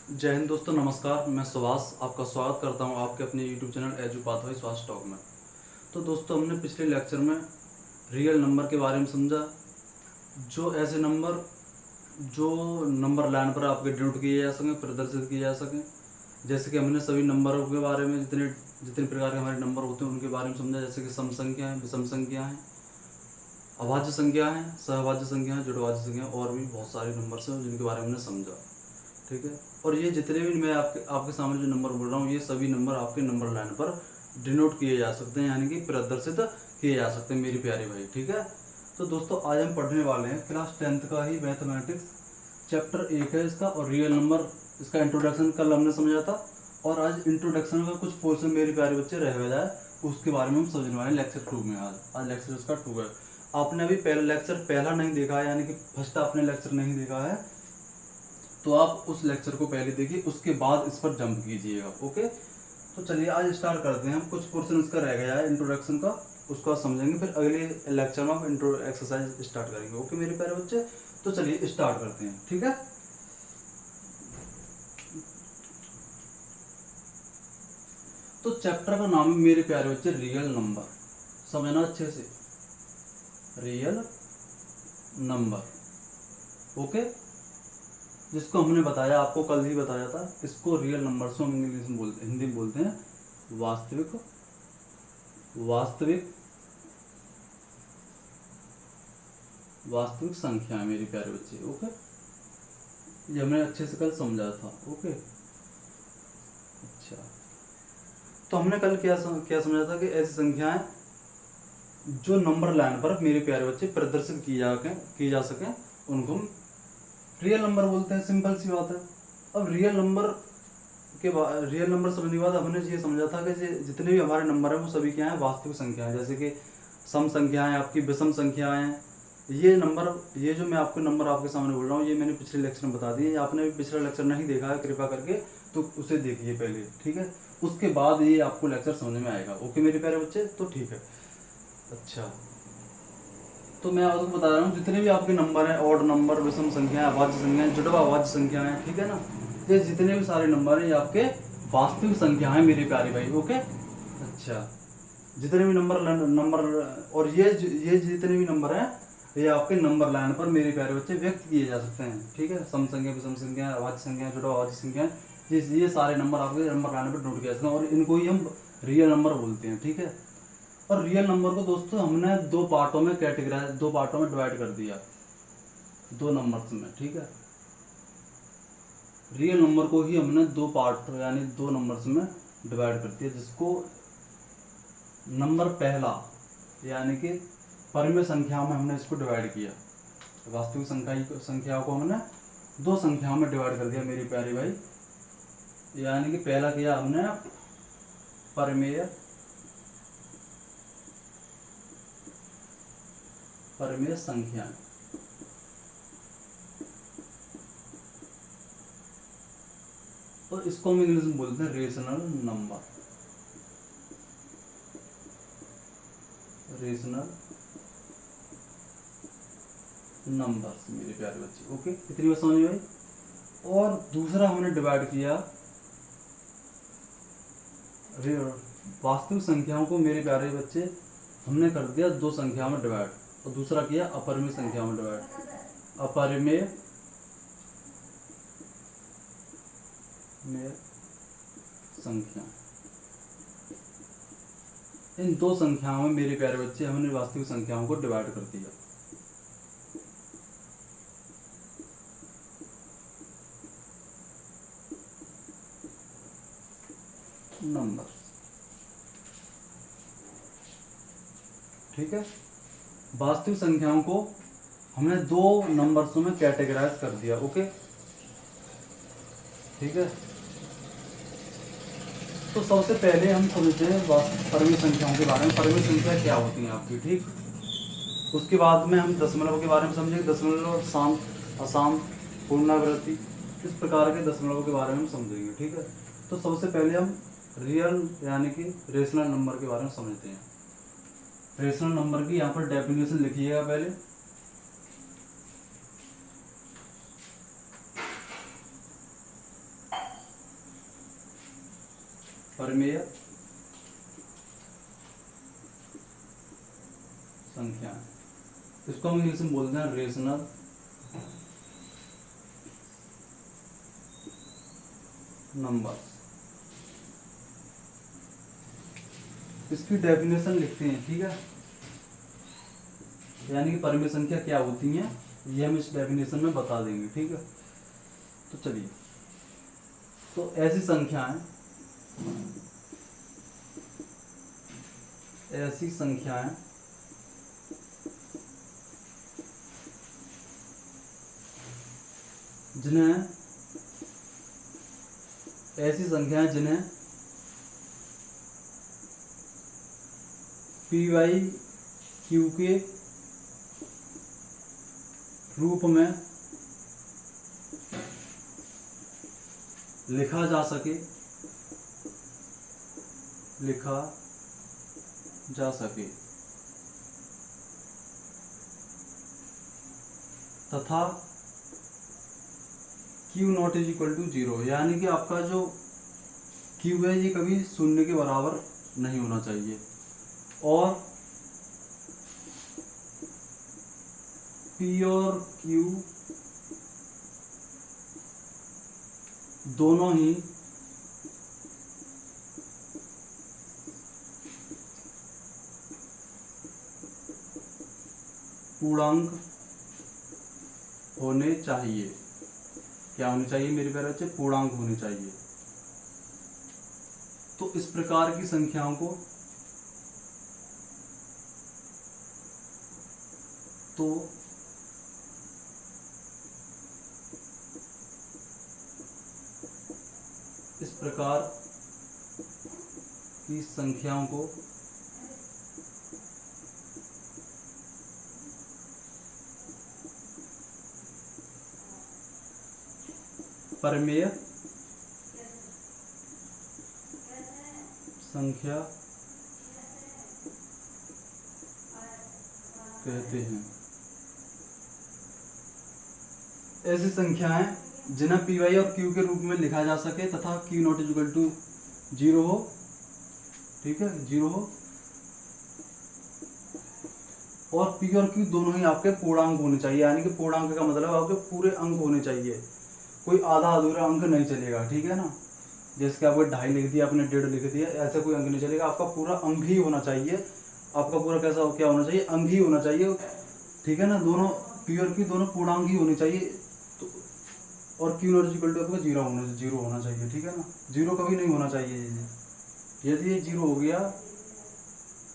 जय हिंद दोस्तों, नमस्कार। मैं सुभाष आपका स्वागत करता हूं आपके अपने YouTube चैनल एजू पाथवे स्वास्थ्य टॉक में। तो दोस्तों, हमने पिछले लेक्चर में रियल नंबर के बारे में समझा। जो ऐसे नंबर जो नंबर लाइन पर आपके डिनोट किए जा सकें, प्रदर्शित किए जा सकें। जैसे कि हमने सभी नंबरों के बारे में जितने जितने प्रकार के हमारे नंबर होते हैं उनके बारे में समझा। जैसे कि सम संख्या है, विषम संख्या है, अभाज्य संख्या है, सहभाज्य संख्या है, जुड़वाच्य संख्या है, और भी बहुत सारे नंबर्स हैं जिनके बारे में हमने समझा। ठीक है। और ये जितने भी मैं आपके सामने जो नंबर बोल रहा हूँ, ये सभी नंबर आपके नंबर लाइन पर डिनोट किए जा सकते हैं, यानी कि प्रदर्शित किए जा सकते हैं मेरी प्यारे भाई। ठीक है। तो दोस्तों, आज हम पढ़ने वाले हैं क्लास 10th का ही मैथमेटिक्स चैप्टर 1 है इसका, और रियल नंबर इसका इंट्रोडक्शन कल हमने समझा था। और आज इंट्रोडक्शन का कुछ पोर्शन मेरे प्यारे बच्चे रह जाए, उसके बारे में हम समझने वाले हैं लेक्चर 2 में। आज लेक्चर इसका 2 है। आपने अभी पहला नहीं देखा है, यानी कि फर्स्ट आपने लेक्चर नहीं देखा है, तो आप उस लेक्चर को पहले देखिए, उसके बाद इस पर जंप कीजिएगा। ओके। तो चलिए आज स्टार्ट करते हैं। हम कुछ पोर्शन इसका रह गया है इंट्रोडक्शन का, उसको आप समझेंगे, फिर अगले लेक्चर में आप इंट्रो एक्सरसाइज स्टार्ट करेंगे। ओके मेरे प्यारे बच्चे, तो चलिए स्टार्ट करते हैं। ठीक है। तो चैप्टर का नाम है मेरे प्यारे बच्चे रियल नंबर। समझना अच्छे से, रियल नंबर। ओके। जिसको हमने बताया, आपको कल ही बताया था, इसको रियल नंबर से हम इंग्लिश में बोलते, हिंदी में बोलते हैं वास्तविक वास्तविक वास्तविक संख्या मेरे प्यारे बच्चे। ओके। ये हमने अच्छे से कल समझा था। ओके। अच्छा, तो हमने कल क्या समझा था कि ऐसी संख्याएं जो नंबर लाइन पर मेरे प्यारे बच्चे प्रदर्शित की जा सके, उनको हम रियल नंबर बोलते हैं। सिंपल सी बात है। अब रियल नंबर समझने के बाद हमने ये समझा था कि जितने भी हमारे नंबर हैं वो सभी क्या हैं, वास्तविक संख्या है। जैसे कि सम संख्याएं, आपकी विषम संख्याएं, ये जो मैं आपके नंबर आपके सामने बोल रहा हूँ, ये मैंने पिछले लेक्चर में बता दिए। आपने भी पिछला लेक्चर नहीं देखा है, कृपया करके तो उसे देखिए पहले। ठीक है। उसके बाद ये आपको लेक्चर समझ में आएगा। ओके मेरे प्यारे बच्चे, तो ठीक है। अच्छा, तो मैं आपको बता रहा हूँ, जितने भी आपके नंबर हैं, ऑड नंबर, विषम संख्याएं, अभाज्य संख्याएं, जुड़वा अभाज्य संख्याएं, ठीक है ना, ये जितने भी सारे नंबर हैं ये आपके वास्तविक संख्या है मेरे प्यारे भाई। ओके। अच्छा, जितने भी नंबर और ये जितने भी नंबर हैं ये आपके नंबर लाइन पर मेरे प्यारे बच्चे व्यक्त किए जा सकते हैं। ठीक है। सम संख्या, विषम संख्या, अभाज्य संख्या, जुड़वा अभाज्य संख्या, ये सारे नंबर आपके नंबर लाइन पर नोट किए जाते हैं, और इनको ही हम रियल नंबर बोलते हैं। ठीक है। और रियल नंबर को दोस्तों हमने दो पार्टों में डिवाइड कर दिया, दो नंबर्स में। ठीक है। रियल नंबर को ही हमने दो पार्ट यानी दो नंबर्स में डिवाइड कर दिया, जिसको नंबर पहला यानी कि परिमेय संख्याओं में हमने इसको डिवाइड किया। वास्तविक संख्याओं को हमने दो संख्याओं में डिवाइड कर दिया मेरे प्यारे भाई। यानी कि पहला किया हमने परिमेय संख्याएं, तो इसको हम इंग्लिश में बोलते हैं रेशनल नंबर्स मेरे प्यारे बच्चे। ओके, इतनी बात समझ में आई। और दूसरा हमने डिवाइड किया वास्तविक संख्याओं को मेरे प्यारे बच्चे हमने कर दिया दो संख्याओं में डिवाइड, और दूसरा किया अपरिमेय संख्याओं में डिवाइड। अपरिमेय संख्या, इन दो संख्याओं में मेरे प्यारे बच्चे हमने वास्तविक संख्याओं को डिवाइड कर दिया। नंबर, ठीक है। वास्तविक संख्याओं को हमने दो नंबर्स में कैटेगराइज कर दिया। ओके, ठीक है। तो सबसे पहले हम समझते हैं परिमेय संख्याओं के बारे में। परिमेय संख्या क्या होती है आपकी, ठीक। उसके बाद में हम दशमलव के बारे में समझेंगे। दशमलव, शांत, अशांत, पूर्णावृत्ति, इस प्रकार के दशमलव के बारे में हम समझेंगे। ठीक है। तो सबसे पहले हम रियल यानी कि रेशनल नंबर के बारे में समझते हैं। रेशनल नंबर की यहाँ पर डेफिनेशन लिखिएगा पहले। परिमेय संख्याएं, इसको हम इंग्लिश में बोलते हैं रेशनल नंबर्स। इसकी डेफिनेशन लिखते हैं, ठीक है, यानी कि परिमेय संख्या क्या होती है ये हम इस डेफिनेशन में बता देंगे, ठीक है। तो चलिए, तो ऐसी संख्याएं जिन्हें पी वाई क्यू के रूप में लिखा जा सके तथा Q not is equal to 0, यानी कि आपका जो Q है ये कभी शून्य के बराबर नहीं होना चाहिए, और P और Q दोनों ही पूर्णांक होने चाहिए। क्या होने चाहिए मेरे प्यारे बच्चे? पूर्णांक होने चाहिए। तो इस प्रकार की संख्याओं को परिमेय संख्या कहते हैं। ऐसी संख्याएं जिन्हें पी वाई और क्यू के रूप में लिखा जा सके तथा Q not is equal to 0 हो, ठीक है, 0 हो, और पी और क्यू दोनों ही आपके पूर्णांक होने चाहिए। यानी कि पूर्णांक का मतलब आपके पूरे अंक होने चाहिए, कोई आधा अधूरा अंक नहीं चलेगा, ठीक है ना। जैसे कि आपको 2.5 लिख दिया, आपने 1.5 लिख दिया, ऐसा कोई अंक नहीं चलेगा, आपका पूरा अंक ही होना चाहिए। आपका पूरा कैसा क्या होना चाहिए? अंक ही होना चाहिए, ठीक है ना। दोनों पी और क्यू दोनों पूर्णांक ही होने चाहिए, तो और क्यू नॉट इक्वल टू आपका 0 होना चाहिए, ठीक है ना। 0 कभी नहीं होना चाहिए। यदि ये 0 हो गया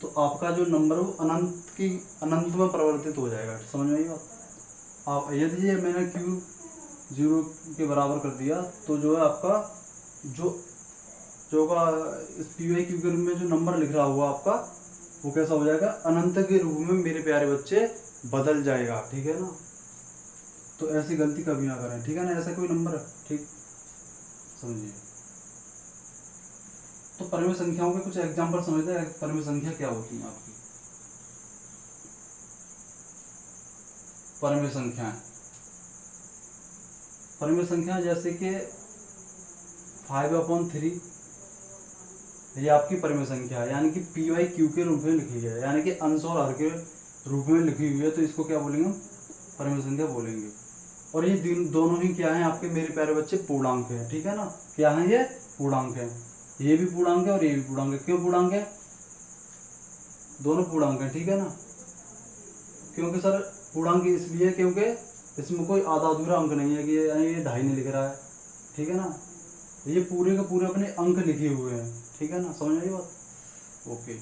तो आपका जो नंबर वो अनंत में परिवर्तित हो जाएगा। समझ में आई बात? आप यदि ये मैंने क्यू 0 के बराबर कर दिया तो जो है आपका जो का इस पी वाई क्यू के रूप में जो नंबर लिख रहा हुआ आपका वो कैसा हो जाएगा? अनंत के रूप में मेरे प्यारे बच्चे बदल जाएगा, ठीक है ना। तो ऐसी गलती कभी ना करें, ठीक है ना। ऐसा कोई नंबर है, ठीक, समझिए। तो परिमेय संख्याओं के कुछ एग्जांपल समझते हैं। परिमेय संख्या क्या होती है आपकी? परिमेय संख्याएं जैसे कि 5/3 ये आपकी परिमेय संख्या है, यानी कि पी वाई क्यू के रूप में लिखी है, यानी कि अंश और हर के रूप में लिखी हुई है, तो इसको क्या बोलेंगे? परिमेय संख्या बोलेंगे। और ये दोनों ही क्या है आपके मेरे प्यारे बच्चे? पूर्णांक है, ठीक है ना। क्या है ये? पूर्णांक है। ये भी पूर्णांक है और ये भी पूर्णांक है। क्यों पूर्णांक है? दोनों पूर्णांक है, ठीक है ना। क्योंकि सर पूर्णांक इसलिए क्योंकि इसमें कोई आधा अधूरा अंक नहीं है कि ये 2.5 नहीं लिख रहा है, ठीक है ना। ये पूरे के पूरे अपने अंक लिखे हुए हैं, ठीक है ना। समझ आई बात? ओके।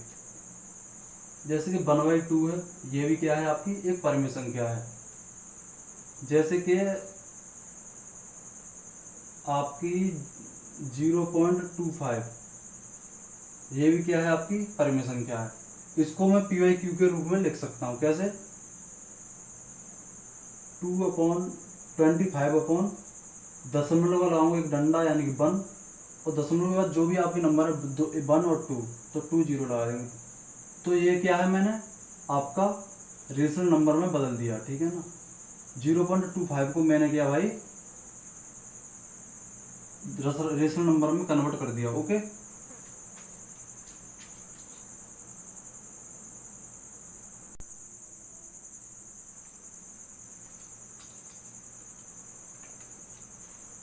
जैसे कि 1/2 है, ये भी क्या है आपकी? एक परिमेय संख्या है। जैसे कि आपकी 0.25 ये भी क्या है? आपकी परिमेय संख्या है। इसको मैं पी वाई क्यू के रूप में लिख सकता हूँ। कैसे? 2/25 दशमलव लगाऊंगा एक डंडा यानी कि 1, और दशमलव के बाद जो भी आपके नंबर है 1 और 2 तो 2 0 लगा देंगे। तो ये क्या है? मैंने आपका रेशनल नंबर में बदल दिया, ठीक है ना। 0.25 को मैंने क्या भाई रेशनल नंबर में कन्वर्ट कर दिया। ओके,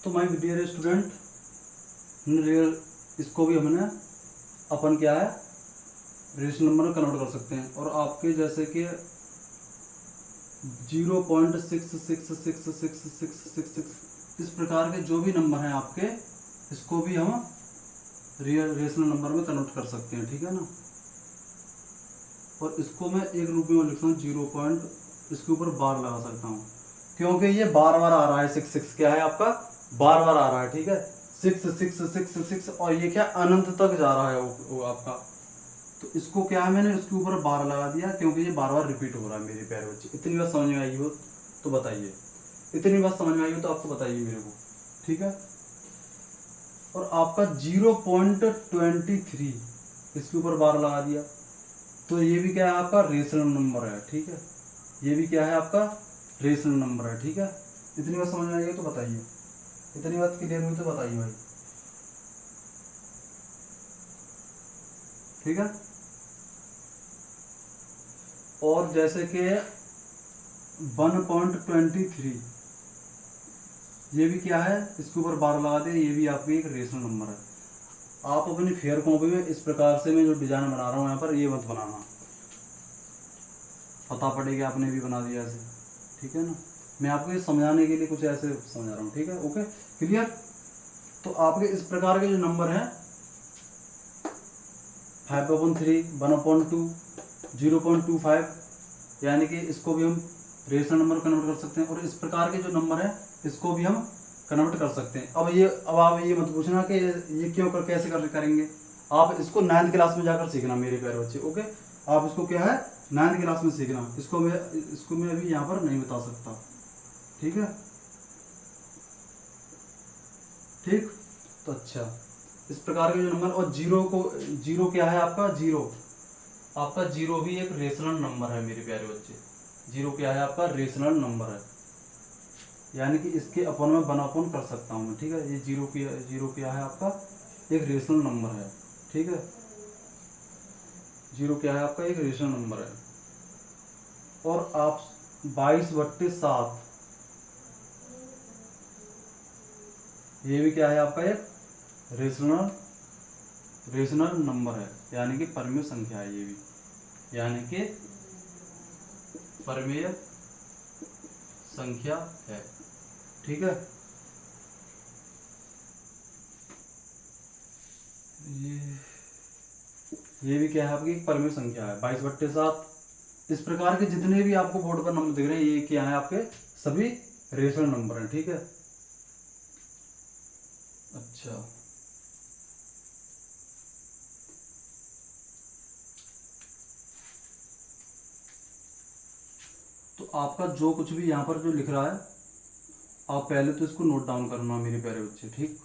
तो माय डियर स्टूडेंट, रियल इसको भी हमने अपन क्या है रेशनल नंबर में कन्वर्ट कर सकते हैं। और आपके जैसे कि 0.666666 इस प्रकार के जो भी नंबर हैं आपके, इसको भी हम रियल रेशनल नंबर में कन्वर्ट कर सकते हैं, ठीक है ना। और इसको मैं एक रूप में लिखता हूँ 0. इसके ऊपर बार लगा सकता हूँ, क्योंकि ये बार बार आ रहा है। 66 क्या है आपका, बार बार आ रहा है, ठीक है। 6 और ये क्या अनंत तक जा रहा है वो आपका। तो इसको क्या है, मैंने इसके ऊपर बार लगा दिया, क्योंकि ये बार बार रिपीट हो रहा है मेरे प्यारे बच्चे। इतनी बात समझ में आई हो तो बताइए, इतनी बात समझ में आई हो तो आपको बताइए मेरे को, ठीक है। और आपका 0.23 इसके ऊपर बार लगा दिया, तो ये भी क्या है आपका रेशनल नंबर है, ठीक है। ये भी क्या है आपका रेशनल नंबर है, ठीक है। इतनी बात समझ में आई हो तो बताइए, इतनी बात क्लियर हुई तो बताइए भाई, ठीक है। और जैसे कि 1.23 ये भी क्या है, इसके ऊपर बार लगा दे, ये भी आपकी एक रेशनल नंबर है। आप अपनी फेयर कॉपी में इस प्रकार से मैं जो डिजाइन बना रहा हूँ यहाँ पर, ये मत बनाना, पता पड़ेगा आपने भी बना दिया ऐसे, ठीक है ना। मैं आपको ये समझाने के लिए कुछ ऐसे समझा रहा हूँ, ठीक है, ओके क्लियर। तो आपके इस प्रकार के जो नंबर हैं 5/3, 1/2, 0.25, यानी कि इसको भी हम रेशनल नंबर कन्वर्ट कर सकते हैं। और इस प्रकार के जो नंबर है इसको भी हम कन्वर्ट कर सकते हैं। अब आप ये मत पूछना कि ये क्यों कैसे करेंगे, आप इसको 9th क्लास में जाकर सीखना मेरे प्यारे बच्चे, ओके। आप इसको क्या है 9th क्लास में सीखना, इसको मैं अभी यहाँ पर नहीं बता सकता, ठीक है, ठीक। तो अच्छा, इस प्रकार के जो नंबर, और जीरो क्या है आपका, जीरो भी एक रेशनल नंबर है मेरे प्यारे बच्चे। जीरो क्या है आपका रेशनल नंबर है, यानी कि इसके अपन में बनापन कर सकता हूँ मैं, ठीक है। ये जीरो क्या है आपका एक रेशनल नंबर है, ठीक है। जीरो क्या है आपका एक रेशनल नंबर है। और आप 22/7 ये भी क्या है आपका एक रेशनल नंबर है, यानी कि परमेय संख्या है। ये भी यानी कि परमेय संख्या है, ठीक है। ये भी क्या है आपकी परमेय संख्या है 22/7। इस प्रकार के जितने भी आपको बोर्ड पर नंबर दिख रहे हैं ये क्या है आपके सभी रेशनल नंबर हैं, ठीक है। अच्छा, तो आपका जो कुछ भी यहाँ पर जो लिख रहा है आप पहले तो इसको नोट डाउन करना मेरे प्यारे बच्चे, ठीक।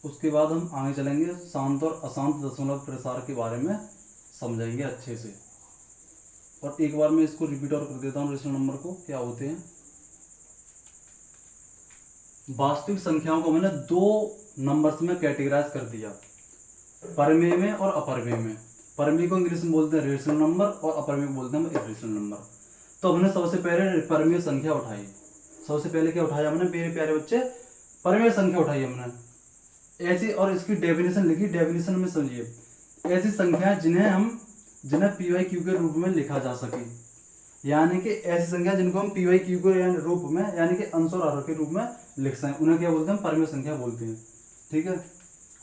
उसके बाद हम आगे चलेंगे, शांत और अशांत दशमलव प्रसार के बारे में समझेंगे अच्छे से। और एक बार मैं इसको रिपीट और कर देता हूँ, रेशनल नंबर को क्या होते हैं। वास्तविक संख्याओं को मैंने 2 नंबर्स में कैटेगराइज कर दिया, परमेय में और अपरमेय में। परमेय को इंग्लिश में बोलते हैं रेशनल नंबर और अपरमेय को बोलते हैं इर्रेशनल नंबर। तो हमने सबसे पहले परमेय संख्या उठाई, सबसे पहले क्या उठाया हमने मेरे प्यारे बच्चे, परमेय संख्या उठाई हमने ऐसी, और इसकी डेफिनेशन लिखी। डेफिनेशन में समझिए, ऐसी संख्याएं जिन्हें PYQ के रूप में लिखा जा सके, यानी कि ऐसी संख्या जिनको हम PYQ के रूप में यानी कि अंश और हर के रूप में लिख सकें, उन्हें क्या बोलते हैं परमेय संख्या बोलते हैं, ठीक है।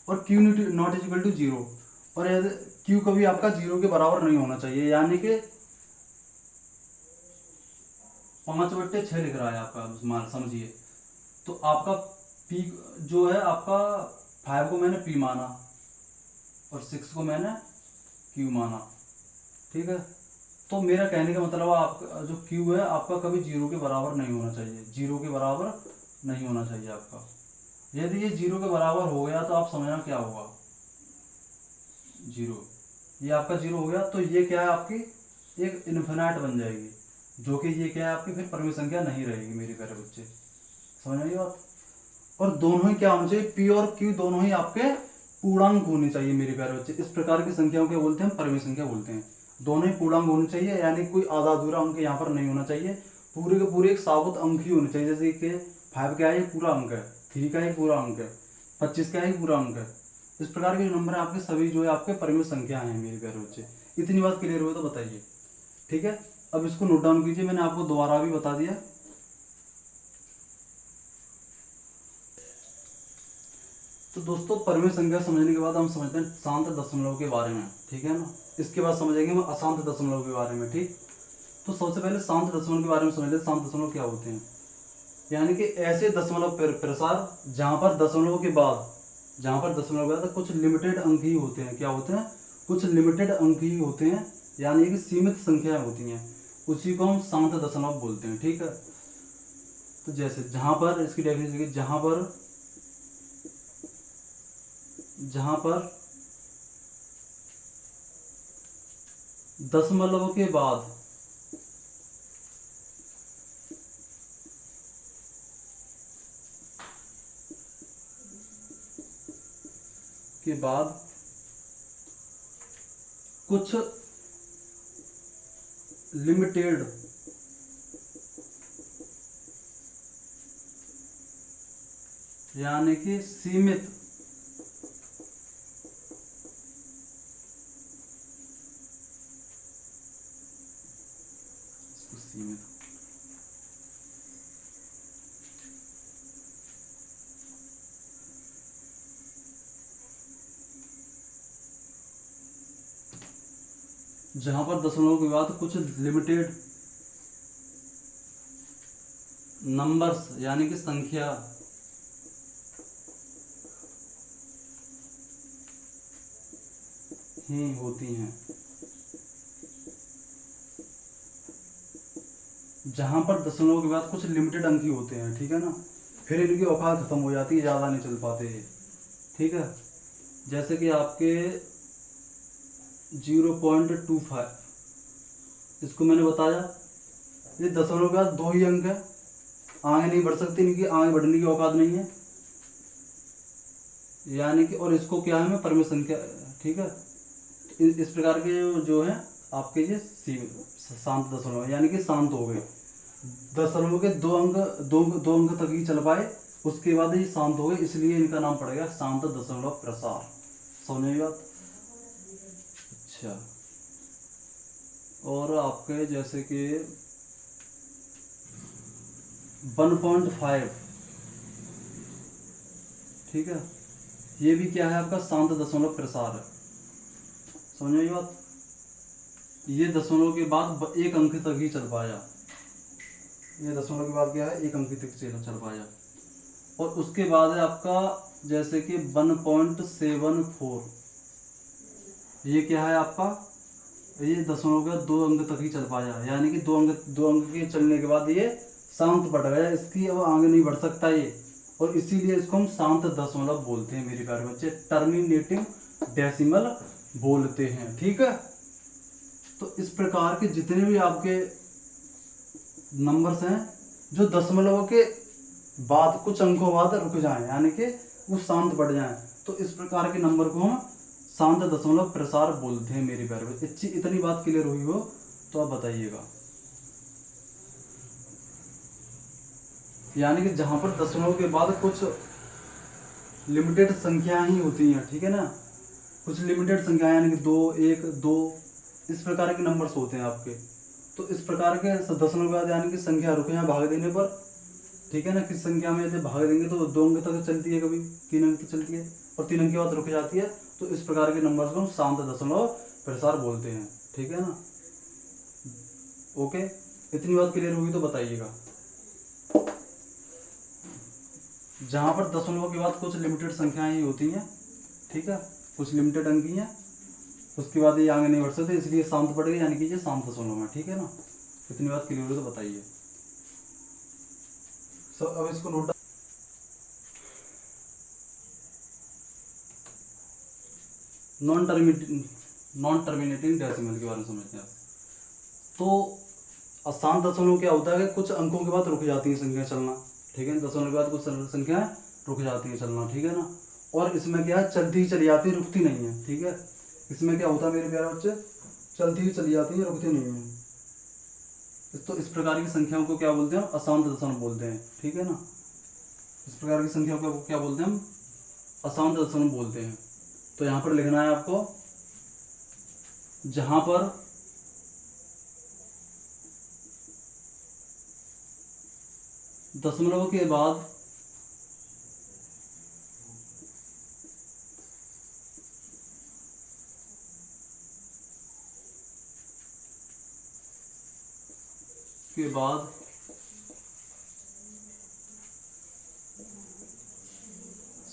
और Q नॉट इक्वल टू 0, और Q कभी आपका 0 के बराबर नहीं होना चाहिए, यानी कि 5/6 लिख रहा है आपका, मान समझिए। तो आपका P जो है आपका 5 को मैंने P माना और 6 को मैंने Q माना, ठीक है। तो मेरा कहने का मतलब आपका जो Q है आपका कभी 0 के बराबर नहीं होना चाहिए, 0 के बराबर नहीं होना चाहिए आपका। यदि ये 0 के बराबर हो गया तो आप समझना क्या होगा, 0, ये आपका 0 हो गया तो ये क्या है आपकी एक इन्फिनाइट बन जाएगी, जो कि ये क्या है आपकी फिर परमेय संख्या नहीं रहेगी मेरे प्यारे बच्चे, समझ आई बात। और दोनों ही क्या होना चाहिए, P और Q दोनों ही आपके पूर्णांक होने चाहिए मेरे प्यारे बच्चे। इस प्रकार की संख्याओं को बोलते हैं परमेय संख्या बोलते हैं। दोनों ही पूर्णांक होने चाहिए, यानी कोई आधा अधूरा अंक यहाँ पर नहीं होना चाहिए, पूरे के पूरे एक साबुत अंक ही होने चाहिए। जैसे कि 5 क्या है, ये पूरा अंक है, 3 का ही पूरा अंक है, 25 का ही पूरा अंक है। इस प्रकार के जो नंबर है आपके सभी जो है आपके परिमित संख्या हैं मेरे प्यारे बच्चे। इतनी बात क्लियर हुई तो बताइए, ठीक है। अब इसको नोट डाउन कीजिए, मैंने आपको दोबारा भी बता दिया। तो दोस्तों परिमित संख्या समझने के बाद हम समझते हैं शांत दशमलव के बारे में, ठीक है ना। इसके बाद समझेंगे हम अशांत दशमलव के बारे में, ठीक। तो सबसे पहले शांत दशमलव के बारे में समझ लेते। शांत दशमलव क्या होते हैं, यानी कि ऐसे दशमलव प्रसार जहां पर दशमलव के बाद कुछ लिमिटेड अंक ही होते हैं। क्या होते हैं, कुछ लिमिटेड अंक ही होते हैं, यानी कि सीमित संख्या होती हैं, उसी को हम शांत दशमलव बोलते हैं, ठीक है। तो जैसे जहां पर इसकी डेफिनेशन, जहां पर दशमलव के बाद कुछ लिमिटेड यानी कि सीमित जहां पर दशमलव के बाद कुछ लिमिटेड नंबर्स यानी कि संख्या ही होती हैं, जहां पर दशमलव के बाद कुछ लिमिटेड अंक ही होते हैं, ठीक है ना। फिर इनकी औकात खत्म हो जाती है, ज़्यादा नहीं चल पाते हैं, ठीक है। जैसे कि आपके 0.25 इसको मैंने बताया, ये दशमलव के बाद 2 ही अंक है, आगे नहीं बढ़ सकते, इनकी आगे बढ़ने की औकात नहीं है, यानी कि। और इसको क्या है, मैं परिमित संख्या, ठीक है। इस प्रकार के जो है आपके ये शांत दशमलव यानी कि शांत हो गए। दशमलव के 2 अंक तक ही चल पाए, उसके बाद ही शांत हो गए, इसलिए इनका नाम पड़ेगा शांत दशमलव प्रसार। समझ बात। अच्छा, और आपके जैसे कि 1.5, ठीक है, ये भी क्या है आपका शांत दशमलव प्रसार है। समझ में बात। ये दशमलव के बाद 1 अंक तक ही चल पाया, ये दशमलव के बाद क्या है, 1 अंक तक चल पाया। और उसके बाद है आपका जैसे कि 1.74, ये क्या है आपका, ये दशमलव का 2 अंक तक ही चल पाया, यानी कि 2 अंक के चलने के बाद ये शांत पड़ गया, इसकी अब आगे नहीं बढ़ सकता ये, और इसीलिए इसको हम शांत दशमलव बोलते हैं मेरे प्यारे बच्चे, टर्मिनेटिंग डेसिमल बोलते हैं, ठीक है। तो इस प्रकार के जितने भी आपके नंबर्स हैं जो दशमलव के बाद कुछ अंकों बाद रुक जाएं, यानी कि वो शांत पड़ जाएं, तो इस प्रकार के नंबर को हम शांत दशमलव प्रसार बोलते हैं मेरे प्यारे बच्चे। इतनी बात क्लियर हुई हो तो आप बताइएगा। यानी कि जहां पर दशमलव के बाद कुछ लिमिटेड संख्या ही होती हैं, ठीक है ना, कुछ लिमिटेड संख्या यानी कि 2, 1, 2 इस प्रकार के नंबर्स होते हैं आपके। तो इस प्रकार के दशमलव के बाद यानी कि संख्या रुके हैं भाग देने पर, ठीक है ना, किस संख्या में जब भाग देंगे तो 2 अंक तक चलती है, कभी 3 अंक तक चलती है, और 3 अंक के बाद रुक जाती है। तो इस प्रकार के नंबर्स को हम शांत दशमलव प्रसार बोलते हैं, ठीक है ना। ओके, इतनी बात क्लियर हुई तो बताइएगा। जहां पर दशमलव के बाद कुछ लिमिटेड संख्याएं ही होती हैं, ठीक है, कुछ लिमिटेड अंक ही हैं, उसके बाद ये आगे नहीं बढ़ सकते, इसलिए शांत पड़ गए, यानी कि ये शांत दशमलव है, ठीक है ना। इतनी बात क्लियर हुई तो बताइए। अब इसको नोट, नॉन टर्मिनेटिंग डेसिमल के बारे में समझते हैं। तो अशांत दशमलव क्या होता है कि कुछ अंकों के बाद रुक जाती है संख्या चलना, ठीक है, दशमलव के बाद कुछ संख्याएं रुक जाती है चलना, ठीक है ना। और इसमें क्या है, चलती ही चली जाती है, रुकती नहीं है, ठीक है। इसमें क्या होता है मेरे प्यारे बच्चे, चलती ही चली जाती है, रुकती नहीं है। तो इस प्रकार की संख्याओं को क्या बोलते हैं, अशांत दशमलव बोलते हैं, ठीक है ना। इस प्रकार की संख्या को क्या बोलते हैं हम? अशांत दशमलव बोलते हैं। तो यहाँ पर लिखना है आपको, जहां पर दशमलव के बाद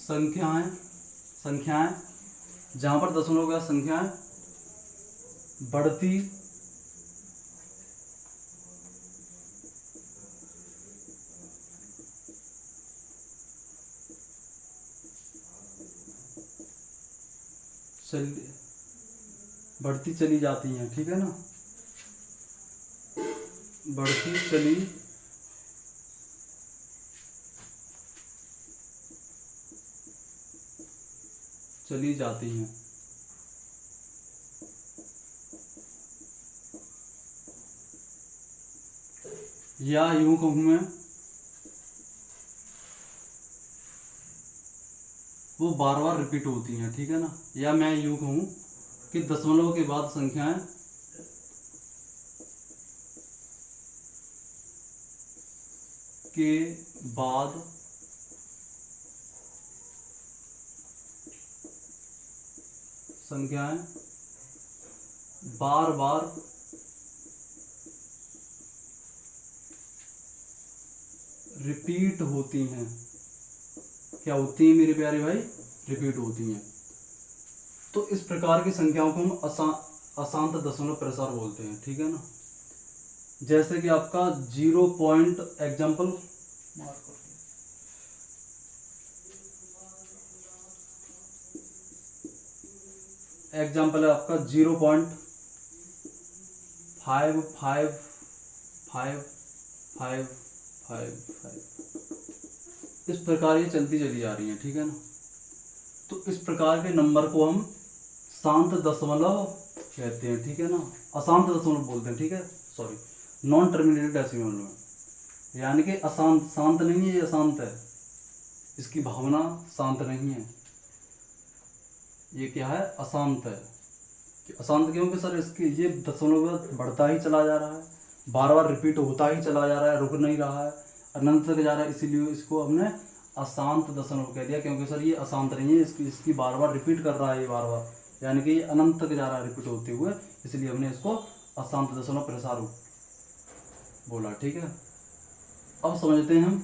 संख्याएं जहां पर दशमलव के बाद संख्याएं बढ़ती चली जाती हैं, ठीक है ना, बढ़ती चली जाती हैं। या यूं कहूं मैं, वो बार बार रिपीट होती हैं, ठीक है ना। या मैं यूं कहूं कि दशमलव के बाद संख्याएं के बाद संख्याएं बार बार रिपीट होती हैं। क्या होती हैं मेरे प्यारे भाई? रिपीट होती हैं। तो इस प्रकार की संख्याओं को हम अशांत दशमलव प्रसार बोलते हैं, ठीक है ना। जैसे कि आपका 0 पॉइंट एग्जाम्पल है आपका 0.555555 इस प्रकार ये चलती चली जा रही है, ठीक है ना। तो इस प्रकार के नंबर को हम शांत दशमलव कहते हैं, ठीक है ना। अशांत दशमलव बोलते हैं, ठीक है, सॉरी, नॉन टर्मिनेटेड डेसिमल में, यानी कि अशांत, शांत नहीं है, ये अशांत है, इसकी भावना शांत नहीं है, ये क्या है? अशांत है। अशांत क्योंकि सर इसकी ये दशमलव बढ़ता ही चला जा रहा है, बार बार रिपीट होता ही चला जा रहा है, रुक नहीं रहा है, अनंत तक जा रहा है, इसीलिए इसको हमने अशांत दशमलव कह दिया, क्योंकि सर ये अशांत नहीं है, इसकी बार बार रिपीट कर रहा है, ये बार बार, यानी कि ये अनंत तक जा रहा है रिपीट होते हुए, इसलिए हमने इसको अशांत दशमलव प्रसार बोला, ठीक है। अब समझते हैं हम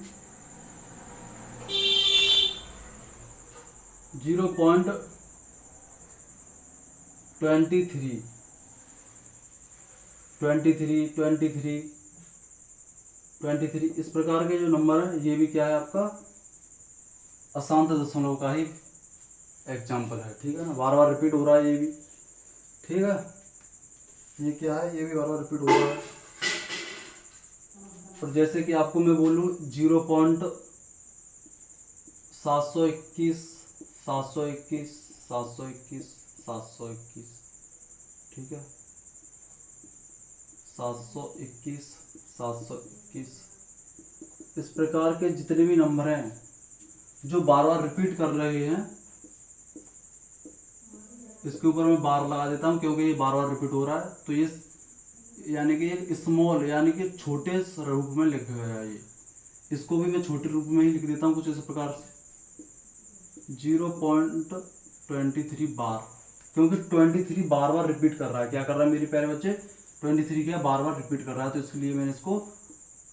0.23 इस प्रकार के जो नंबर है, ये भी क्या है आपका? अशांत दशमलव का ही एग्जाम्पल है, ठीक है ना। बार बार रिपीट हो रहा है ये भी, ठीक है, ये क्या है? ये भी बार बार रिपीट हो रहा है। और जैसे कि आपको मैं बोलूँ 0.721 ठीक है, 721 इस प्रकार के जितने भी नंबर हैं जो बार बार रिपीट कर रहे हैं, इसके ऊपर मैं बार लगा देता हूं, क्योंकि ये बार बार रिपीट हो रहा है, तो ये यानी कि ये स्मॉल, यानी कि छोटे रूप में लिखा गया है, ये इसको भी मैं छोटे रूप में ही लिख देता हूँ कुछ इस प्रकार से 0.23 बार, क्योंकि 23 बार बार रिपीट कर रहा है। क्या कर रहा है मेरे प्यारे बच्चे? 23 क्या बार बार रिपीट कर रहा है, तो इसलिए मैंने इसको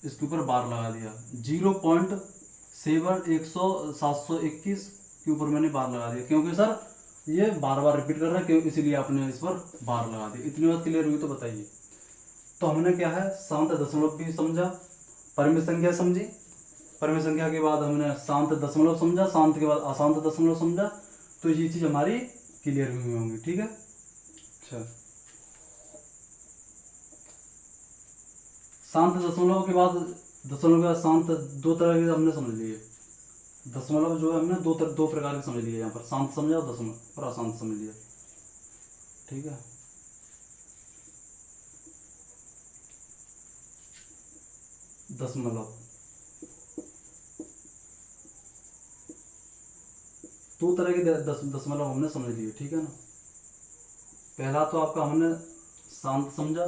इसके ऊपर बार लगा दिया। 0.721 के ऊपर मैंने बार लगा दिया, क्योंकि सर ये बार बार रिपीट कर रहा है, क्योंकि इसीलिए आपने इस पर बार लगा दी। इतनी बात क्लियर हुई तो बताइए। तो हमने क्या है? शांत दशमलव भी समझा, परिमित संख्या समझी, परिमित संख्या के बाद हमने शांत दशमलव समझा, शांत के बाद अशांत दशमलव समझा, तो ये चीज हमारी क्लियर हुई होंगी, ठीक है। अच्छा, शांत दशमलव के बाद शांत दो तरह के हमने समझ लिए। दशमलव जो है हमने दो प्रकार के समझ लिए, यहाँ पर शांत समझा और दशमलव और अशांत समझ लिया, ठीक है। दशमलव दो तरह के दशमलव हमने समझ लिए, ठीक है ना। पहला तो आपका हमने शांत समझा,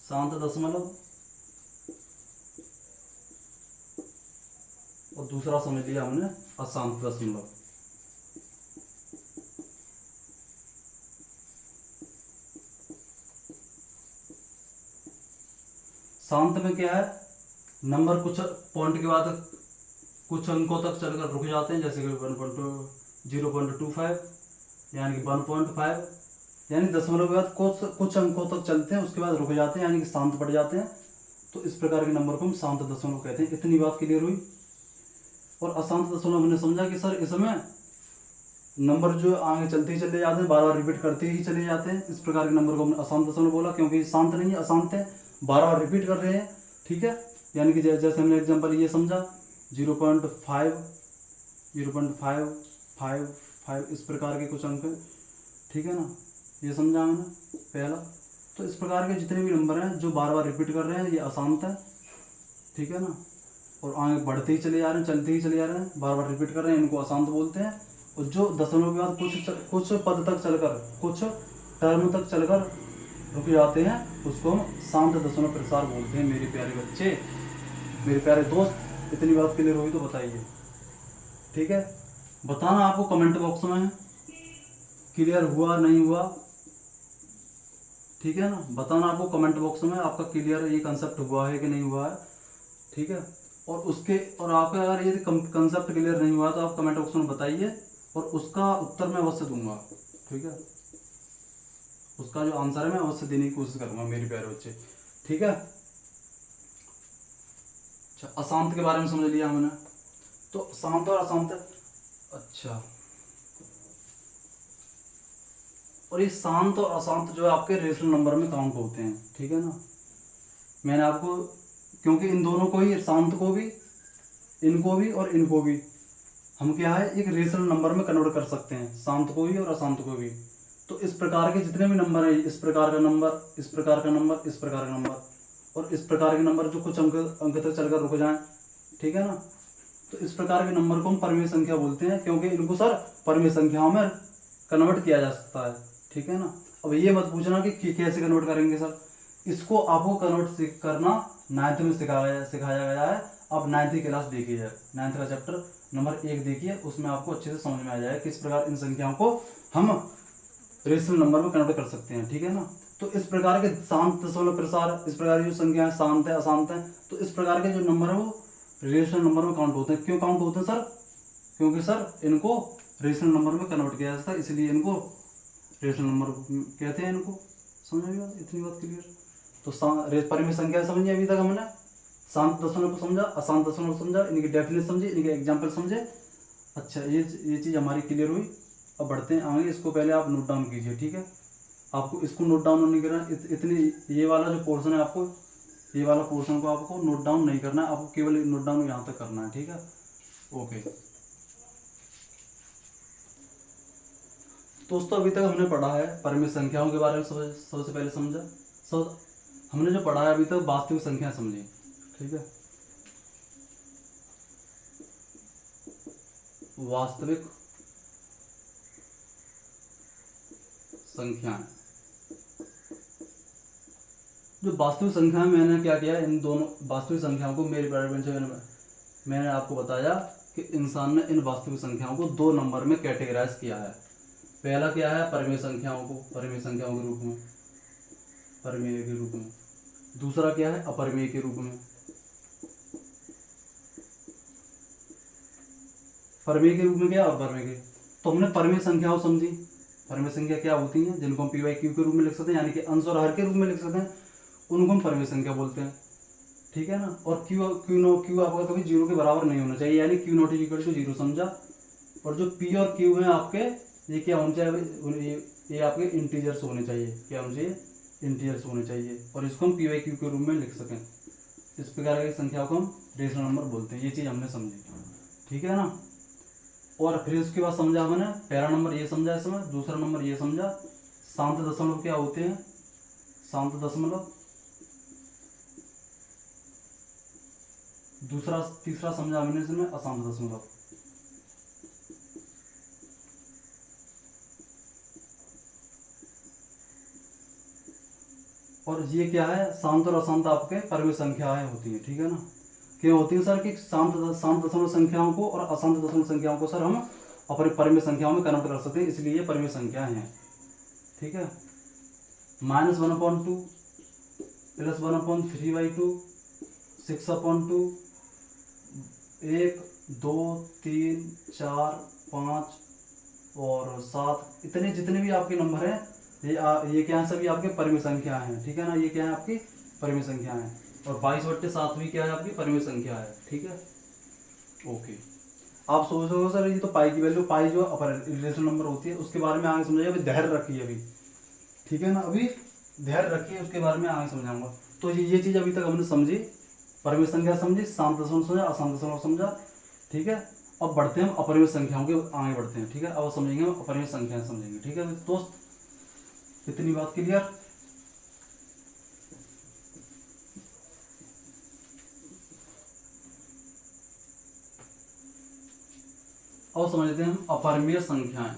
शांत दशमलव, और दूसरा समझ लिया हमने अशांत दशमलव। शांत में क्या है, नंबर कुछ पॉइंट के बाद कुछ अंकों तक चलकर रुक जाते हैं, जैसे कि 0.25 यानी कि 1.5, यानी दशमलव के बाद कुछ अंकों तक चलते हैं, उसके बाद रुक जाते हैं यानी कि शांत पड़ जाते हैं। तो इस प्रकार के नंबर को हम शांत दशमलव कहते हैं। इतनी बात क्लियर हुई। और अशांत दशमलव हमने समझा कि सर इसमें नंबर जो आगे चलते ही चले जाते हैं, बार बार रिपीट करते ही चले जाते हैं, इस प्रकार के नंबर को हमने अशांत दशमलव बोला, क्योंकि शांत नहीं है, अशांत है, बार बार रिपीट कर रहे हैं, ठीक है। यानी कि जैसे हमने एग्जांपल ये समझा 0.5, 0.555 इस प्रकार के कुछ अंक, ठीक है ना, ये समझा हमने पहला। तो इस प्रकार के जितने भी नंबर हैं जो बार बार रिपीट कर रहे हैं, ये अशांत है, ठीक है ना, और आगे बढ़ते ही चले जा रहे हैं, चलते ही चले जा रहे हैं, बार बार रिपीट कर रहे हैं, इनको अशांत बोलते हैं। और जो दशमलव के बाद कुछ पद तक चलकर, कुछ टर्म तक चलकर रुक जाते हैं, उसको हम शांत दशमलव प्रसार बोलते हैं। मेरे प्यारे बच्चे, मेरे प्यारे दोस्त, इतनी बात क्लियर हुई तो बताइए, ठीक है। बताना आपको कमेंट बॉक्स में क्लियर हुआ नहीं हुआ, ठीक है ना। बताना आपको कमेंट बॉक्स में आपका क्लियर ये कंसेप्ट हुआ है कि नहीं हुआ है, ठीक है। और आपका अगर ये कंसेप्ट क्लियर नहीं हुआ तो आप कमेंट बॉक्स में बताइए, और उसका उत्तर मैं अवश्य दूंगा, ठीक है। उसका जो आंसर है मैं अवश्य देने की कोशिश करूंगा मेरे प्यारे बच्चे, ठीक है। अच्छा, अशांत के बारे में समझ लिया हमने। तो शांत और अशांत, अच्छा, और ये शांत और अशांत जो है आपके रेशनल नंबर में काउंट होते हैं, ठीक है ना। मैंने आपको, क्योंकि इन दोनों को ही, शांत को भी, इनको भी और इनको भी हम क्या है एक रेशनल नंबर में कन्वर्ट कर सकते हैं, शांत को भी और अशांत को भी। तो इस प्रकार के जितने भी नंबर है, इस प्रकार का नंबर, इस प्रकार का नंबर, इस प्रकार का नंबर, और इस प्रकार के नंबर जो कुछ अंक तक चलकर रुक जाएं, ठीक है ना। तो इस प्रकार के नंबर को हम परमेय संख्या बोलते हैं, क्योंकि इनको सर परमेय संख्याओं में कन्वर्ट किया जा सकता है, ठीक है ना। अब ये मत पूछना कि कैसे कन्वर्ट करेंगे सर, इसको आपको कन्वर्ट करना 9th में सिखाया गया है। अब 9th की क्लास देखिए, 9th का चैप्टर नंबर 1 देखिए, उसमें आपको अच्छे से समझ में आ जाएगा किस प्रकार इन संख्याओं को हम रेशनल नंबर में कन्वर्ट कर सकते हैं, ठीक है ना। तो इस प्रकार के शांत दशमलव प्रसार, इस प्रकार की जो संख्याएं शांत है, अशांत है, तो इस प्रकार के जो नंबर है वो रेशनल नंबर में काउंट होते हैं। क्यों काउंट होते हैं सर? क्योंकि सर इनको रेशनल नंबर में कन्वर्ट किया जाता है, इसलिए इनको रेशनल नंबर कहते हैं। इनको समझ में आया? इतनी बात क्लियर। तो परमेय संख्या समझिए अभी तक हमने, शांत दशमलव को समझा, अशांत दशमलव समझा, इनकी डेफिनेशन समझे, इनके एग्जाम्पल समझे। अच्छा, ये चीज़ हमारी क्लियर हुई। अब बढ़ते हैं आगे। इसको पहले आप नोट डाउन कीजिए, ठीक है। आपको इसको नोट डाउन नहीं करना, इतनी ये वाला जो पोर्शन है आपको, ये वाला पोर्शन को आपको नोट डाउन नहीं करना है, आपको केवल नोट डाउन यहाँ तक करना है, ठीक है। ओके दोस्तों, अभी तक हमने पढ़ा है परमेय संख्याओं के बारे में, सबसे पहले समझा। हमने जो पढ़ा है अभी तक वास्तविक संख्या समझी, ठीक है। वास्तविक संख्याएं, जो वास्तविक संख्याएं, मैंने क्या किया, इन दोनों वास्तविक संख्याओं को मेरे मैंने आपको बताया कि इंसान ने इन वास्तविक संख्याओं को 2 नंबर में कैटेगराइज किया है। पहला क्या है, परमेय संख्याओं को परमेय संख्याओं के रूप में, परमेय के रूप में। दूसरा क्या है, अपरमेय के रूप में। परमेय के रूप में क्या, अपरमेय के। तो हमने परमेय संख्याओं समझी। परमेय संख्या क्या होती हैं, जिनको हम p/q के रूप में लिख सकते हैं, यानी कि अंश और हर के रूप में लिख सकते हैं, उनको हम परमेय संख्या बोलते हैं, ठीक है ना। और q आपका कभी 0 के बराबर नहीं होना चाहिए, यानी q नॉट इक्वल टू 0 समझा। और जो p और q हैं आपके, ये क्या होने चाहिए, ये आपके इंटीजर्स होने चाहिए। क्या होने चाहिए, इंटीजर्स होने चाहिए, और इसको हम p/q के रूप में लिख सकें। इस प्रकार की संख्या को हम रेशनल नंबर बोलते हैं। ये चीज़ हमने समझी, ठीक है ना। और फिर उसके बाद समझा हमने, पहला नंबर ये समझा इसमें, दूसरा नंबर ये समझा शांत दशमलव क्या होते हैं, शांत दशमलव। तीसरा समझा हमने इसमें अशांत दशमलव। और ये क्या है, शांत और अशांत आपके परिमेय संख्याएं होती हैं, ठीक है ना। क्या होती है सर कि शांत दशमलव संख्याओं को और अशांत दशमलव संख्याओं को सर हम अपने परिमेय संख्याओं में कन्वर्ट कर सकते हैं, इसलिए ये परिमेय संख्याएं हैं, ठीक है। -1/2 +1/3/2 6/2 1 2 3 4 5 और 7, इतने जितने भी आपके नंबर हैं ये क्या है, सभी आपके परिमेय संख्याएं हैं, ठीक है ना। ये क्या है आपकी परिमेय संख्याएं हैं। और 22/7 भी क्या है आपकी परिमेय संख्या है, ठीक है। ओके, आप सोचोगे सर ये तो पाई की वैल्यू, पाई जो रिलेशन नंबर होती है उसके बारे में आगे समझाइए, अभी धैर्य रखिए अभी, ठीक है ना। अभी धैर्य रखिए, उसके बारे में आगे समझाऊंगा। तो ये चीज़ अभी तक हमने समझी, परिमेय संख्या समझी, शांत दशमलव समझा, अशांत दशमलव समझा, ठीक है। अब बढ़ते हैं हम अपरिमेय संख्याओं के आगे बढ़ते हैं, ठीक है। अब समझेंगे हम अपरिमेय संख्याएं समझेंगे, ठीक है दोस्त, इतनी बात क्लियर। अब समझते हैं हम अपरिमेय संख्याएं।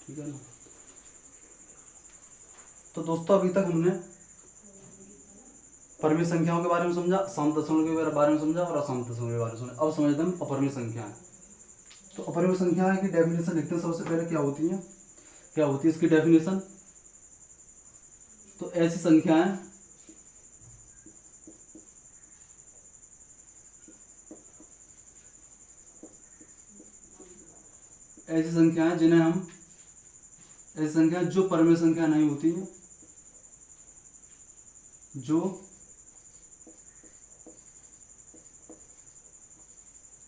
ठीक है ना। तो दोस्तों अभी तक हमने परिमेय संख्याओं के बारे में समझा, शांत दशमलव के बारे में समझा और अशांत दशमलव के बारे में समझा। अब समझते हैं अपरिमेय संख्याएं। तो अपरिमेय संख्याएं की डेफिनेशन लिखते हैं सबसे पहले, क्या होती है, क्या होती है इसकी डेफिनेशन। तो ऐसी संख्याएं जिन्हें हम, ऐसी संख्याएं जो परिमेय संख्या नहीं होती है, जो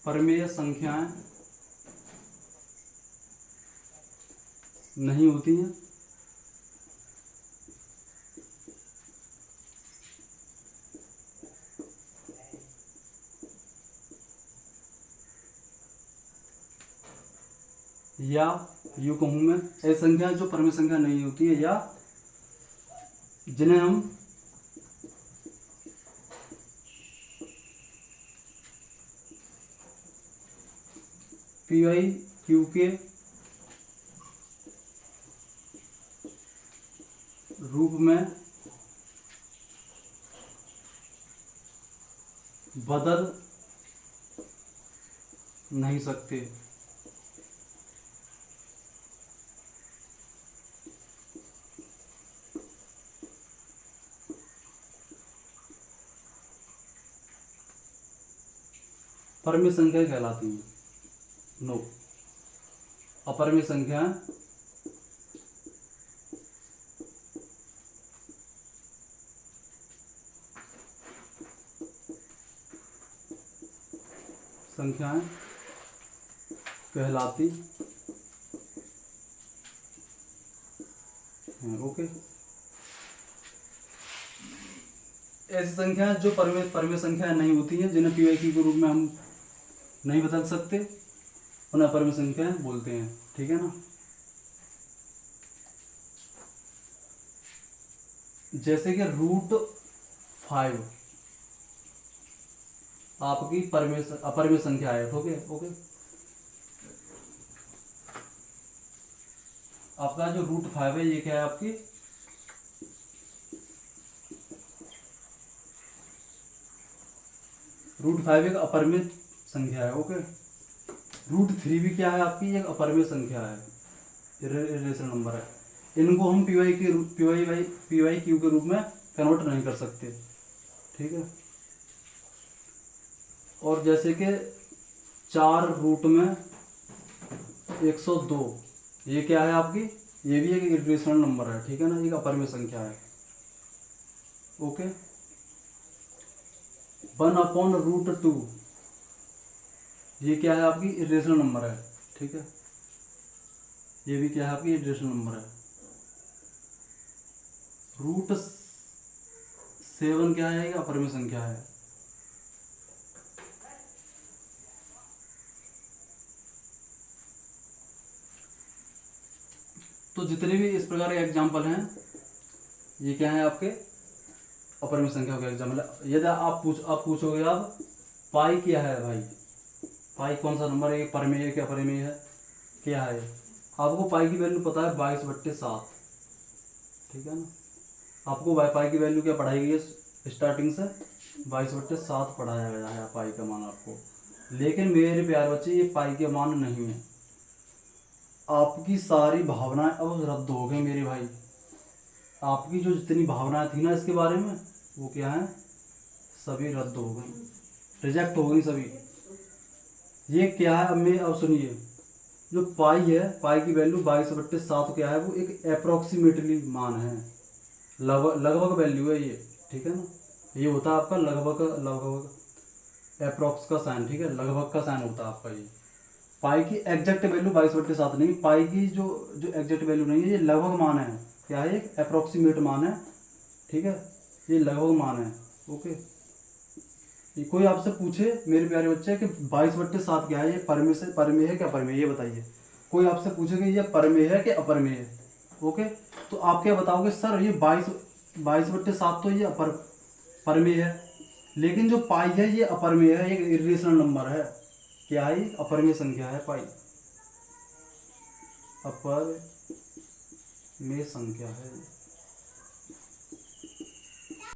परिमेय संख्याएं नहीं होती हैं, या यूं कहूं मैं, ऐसी संख्याएं जो परिमेय संख्या नहीं होती है या जिन्हें हम PIQ के रूप में बदल नहीं सकते। परिमेय संख्या कहलाती हैं। नो, अपरिमेय संख्या संख्याएं कहलाती हैं। ओके, ऐसी संख्याएं जो परिमेय संख्याएं नहीं होती हैं, जिन्हें PIQ के रूप में हम नहीं बदल सकते, उन्हें अपरिमेय संख्याएं बोलते हैं, ठीक है ना। जैसे कि √5 आपकी अपरिमेय संख्या है, ओके ओके। आपका जो √5 है ये क्या है आपकी √5 एक अपरिमेय संख्या है, ओके। √3 भी क्या है आपकी एक अपरिमेय संख्या है, इरेशनल नंबर है। इनको हम PIQ के रूप में कन्वर्ट नहीं कर सकते, ठीक है। और जैसे कि 4 रूट में 102, ये क्या है आपकी, ये भी एक इरेशनल नंबर है, ठीक है ना, एक अपरिमेय संख्या है। ओके, 1/√2, ये क्या है आपकी इरेशनल नंबर है, ठीक है, ये भी क्या है आपकी इरेशनल नंबर है। √7 क्या है, एक अपरिमेय संख्या है। तो जितने भी इस प्रकार के एग्जाम्पल हैं, ये क्या है आपके अपरिमेय संख्या का एग्जाम्पल है। यदि आप पूछोगे आप पाई क्या है भाई, पाई कौन सा नंबर है, परिमेय है क्या अपरिमेय है, क्या है, आपको पाई की वैल्यू पता है 22/7, ठीक है ना, आपको पाई की वैल्यू क्या पढ़ाई गई है स्टार्टिंग से, 22/7 पढ़ाया गया है पाई का मान आपको। लेकिन मेरे प्यारे बच्चे, ये पाई के मान नहीं है, आपकी सारी भावनाएं अब रद्द हो गई मेरे भाई। आपकी जो जितनी भावनाएं थी ना इसके बारे में, वो क्या है, सभी रद्द हो गई, रिजेक्ट हो गई सभी। ये क्या है, अब सुनिए, जो पाई है, पाई की वैल्यू 22/7 क्या है, वो एक अप्रोक्सीमेटली मान है, लगभग वैल्यू है ये, ठीक है ना, ये होता है आपका लगभग अप्रोक्स का साइन, ठीक है, लगभग का साइन होता है आपका ये। पाई की एग्जैक्ट वैल्यू 22/7 नहीं, पाई की जो एग्जैक्ट वैल्यू नहीं है, ये लगभग मान है, क्या है, एक अप्रोक्सीमेट मान है, ठीक है, ये लगभग मान है। ओके, ये कोई आपसे पूछे मेरे प्यारे बच्चे कि 22/7 क्या है, ये परिमेय है क्या अपरिमेय, ये बताइए। कोई आपसे पूछे कि ये परिमेय है कि अपरिमेय है, ओके, तो आप क्या बताओगे, सर ये 22/7 तो ये परिमेय है, लेकिन जो पाई है ये अपरिमेय है, एक इरेशनल नंबर है, क्या है, अपरिमेय संख्या है पाई, अपरिमेय संख्या है।